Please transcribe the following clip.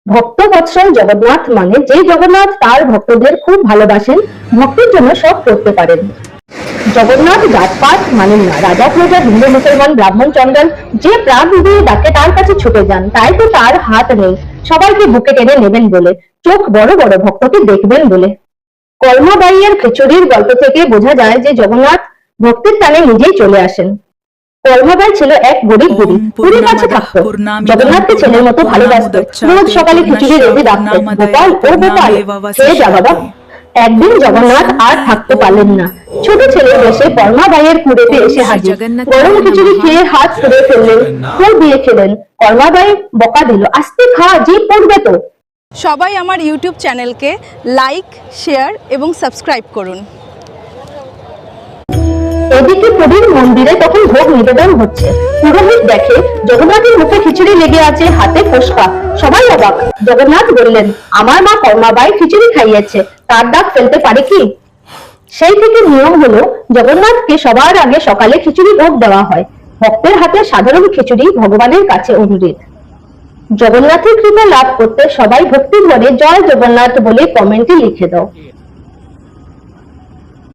ভক্তবৎসল জগন্নাথ মানে যে জগন্নাথ তার ভক্তদের খুব ভালোবাসেন, ভক্তের জন্য সব করতে পারেন। জগন্নাথ জাতপাত মানেন না, রাজা প্রজা হিন্দু মুসলমান ব্রাহ্মণ চন্দ্রাল যে প্রাণ দিয়ে ডাকে তার কাছে ছুটে যান, তাই তো তার হাত নেই সবাইকে বুকে টেনে নেবেন বলে, চোখ বড় বড় ভক্তকে দেখবেন বলে। কর্মাবাইয়ের খিচুড়ির গল্প থেকে বোঝা যায় যে জগন্নাথ ভক্তির টানে নিজেই চলে আসেন। কর্মাবাই ছিল এক গরিব বুড়ি, পুরীর কাছে থাকতো। জগন্নাথকে ছেলের মতো ভালোবাসতো, রোজ সকালে খিচুড়ি রেডি রাখতো। গোপাল ও গোপাল খেয়ে যা বাবা। একদিন জগন্নাথ আর থাকতে পারলেন না, ছোট ছেলের বেশে কর্মাবাইয়ের কুড়েতে এসে হাজির। গরম খিচুড়ি খেয়ে হাত ছুড়ে ফেললেন, ফুল দিয়ে খেলেন। কর্মাবাই বকা দিল, আস্তে খা, জিভ পড়বে তো। সবাই আমার ইউটিউব চ্যানেলকে লাইক, শেয়ার এবং সাবস্ক্রাইব করুন। এদিকে পুরীর মন্দিরে তখন ভোগ নিবেদন হচ্ছে। পুরোহিত দেখে জগন্নাথের মুখে খিচুড়ি লেগে আছে, হাতে ফোসকা। সবাই অবাক। জগন্নাথ বললেন, আমার মা কর্মাবাই খিচুড়ি খাইয়েছে, তার দাগ ফেলতে পারে কি? সেই থেকে নিয়ম হলো জগন্নাথকে সবার আগে সকালে খিচুড়ি ভোগ দেওয়া হয়। ভক্তের হাতে সাধারণ খিচুড়ি ভগবানের কাছে অমৃত। জগন্নাথের কৃপা লাভ করতে সবাই ভক্তি ভরে জয় জগন্নাথ বলে কমেন্টে লিখে দাও।